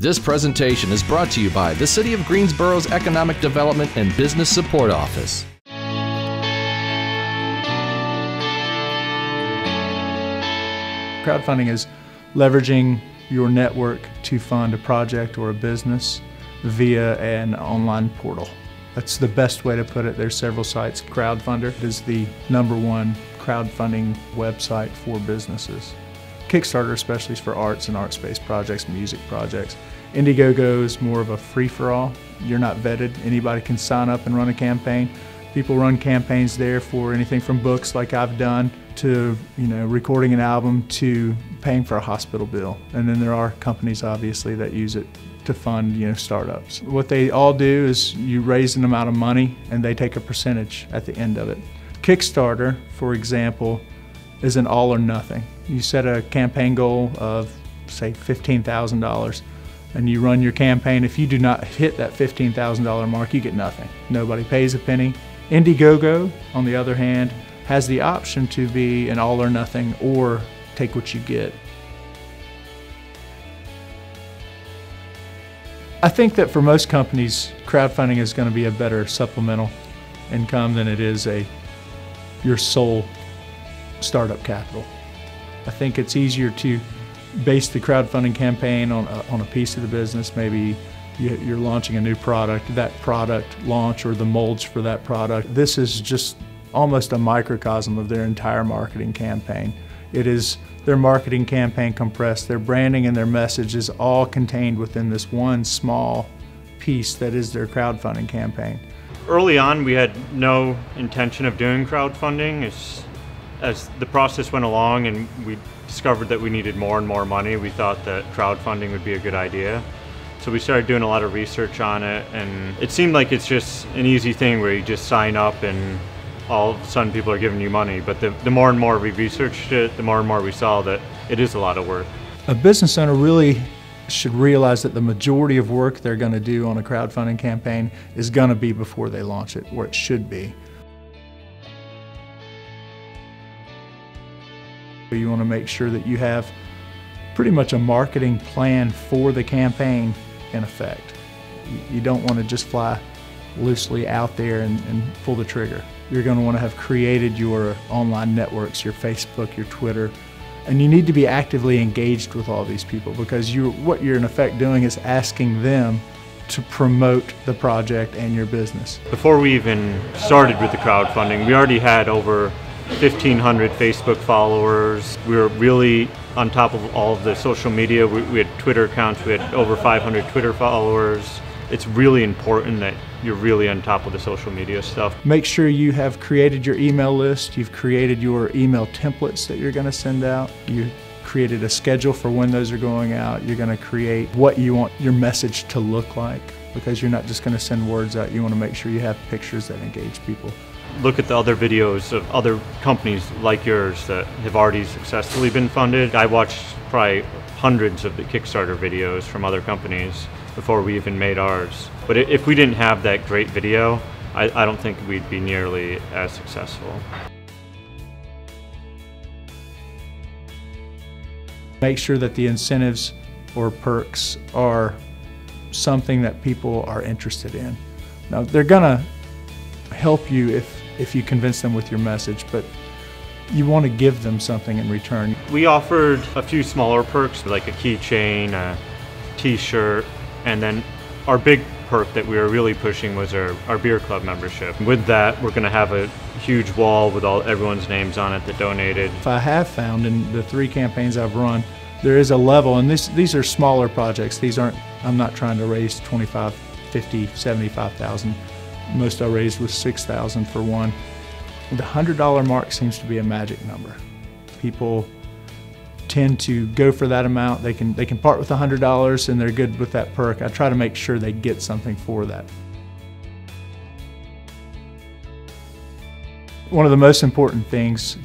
This presentation is brought to you by the City of Greensboro's Economic Development and Business Support Office. Crowdfunding is leveraging your network to fund a project or a business via an online portal. That's the best way to put it. There's several sites. Crowdfunder is the #1 crowdfunding website for businesses. Kickstarter especially is for arts and arts-based projects, music projects. Indiegogo is more of a free-for-all. You're not vetted. Anybody can sign up and run a campaign. People run campaigns there for anything from books like I've done to recording an album to paying for a hospital bill. And then there are companies obviously that use it to fund startups. What they all do is you raise an amount of money and they take a percentage at the end of it. Kickstarter, for example, is an all or nothing. You set a campaign goal of say $15,000 and you run your campaign. If you do not hit that $15,000 mark, you get nothing. Nobody pays a penny. Indiegogo, on the other hand, has the option to be an all or nothing or take what you get. I think that for most companies, crowdfunding is going to be a better supplemental income than it is your sole startup capital. I think it's easier to base the crowdfunding campaign on a piece of the business. Maybe you're launching a new product, that product launch or the molds for that product. This is just almost a microcosm of their entire marketing campaign. It is their marketing campaign compressed. Their branding and their message is all contained within this one small piece that is their crowdfunding campaign. Early on, we had no intention of doing crowdfunding. As the process went along and we discovered that we needed more and more money, we thought that crowdfunding would be a good idea. So we started doing a lot of research on it, and it seemed like it's just an easy thing where you just sign up and all of a sudden people are giving you money. But the more and more we researched it, the more and more we saw that it is a lot of work. A business owner really should realize that the majority of work they're going to do on a crowdfunding campaign is going to be before they launch it, where it should be. You want to make sure that you have pretty much a marketing plan for the campaign in effect. You don't want to just fly loosely out there and pull the trigger. You're going to want to have created your online networks, your Facebook, your Twitter, and you need to be actively engaged with all these people because what you're in effect doing is asking them to promote the project and your business. Before we even started with the crowdfunding, we already had over 1,500 Facebook followers. We were really on top of all of the social media. We had Twitter accounts. We had over 500 Twitter followers. It's really important that you're really on top of the social media stuff. Make sure you have created your email list. You've created your email templates that you're going to send out. You created a schedule for when those are going out. You're going to create what you want your message to look like because you're not just going to send words out. You want to make sure you have pictures that engage people. Look at the other videos of other companies like yours that have already successfully been funded. I watched probably hundreds of the Kickstarter videos from other companies before we even made ours. But if we didn't have that great video, I don't think we'd be nearly as successful. Make sure that the incentives or perks are something that people are interested in. Now, they're gonna help you if you convince them with your message, but you want to give them something in return. We offered a few smaller perks like a keychain, a t-shirt, and then our big perk that we were really pushing was our beer club membership. With that, we're going to have a huge wall with everyone's names on it that donated. If I have found in the 3 campaigns I've run, there is a level, and these are smaller projects. I'm not trying to raise 25, 50, 75,000. Most I raised was 6,000 for one. The $100 mark seems to be a magic number. People tend to go for that amount. They can part with $100 and they're good with that perk. I try to make sure they get something for that. One of the most important things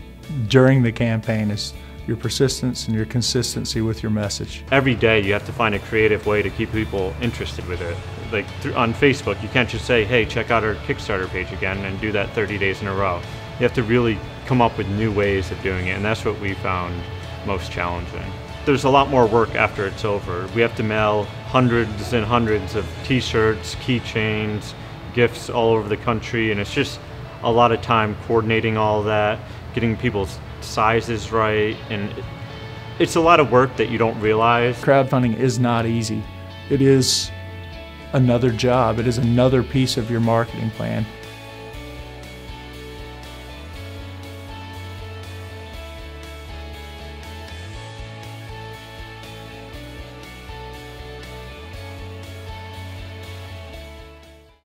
during the campaign is your persistence and your consistency with your message. Every day you have to find a creative way to keep people interested with it. Like on Facebook, you can't just say, hey, check out our Kickstarter page again and do that 30 days in a row. You have to really come up with new ways of doing it, and that's what we found most challenging. there's a lot more work after it's over. We have to mail hundreds and hundreds of t-shirts, keychains, gifts all over the country, and it's just a lot of time coordinating all that, getting people's sizes right, and it's a lot of work that you don't realize. Crowdfunding is not easy. It is another job. It is another piece of your marketing plan.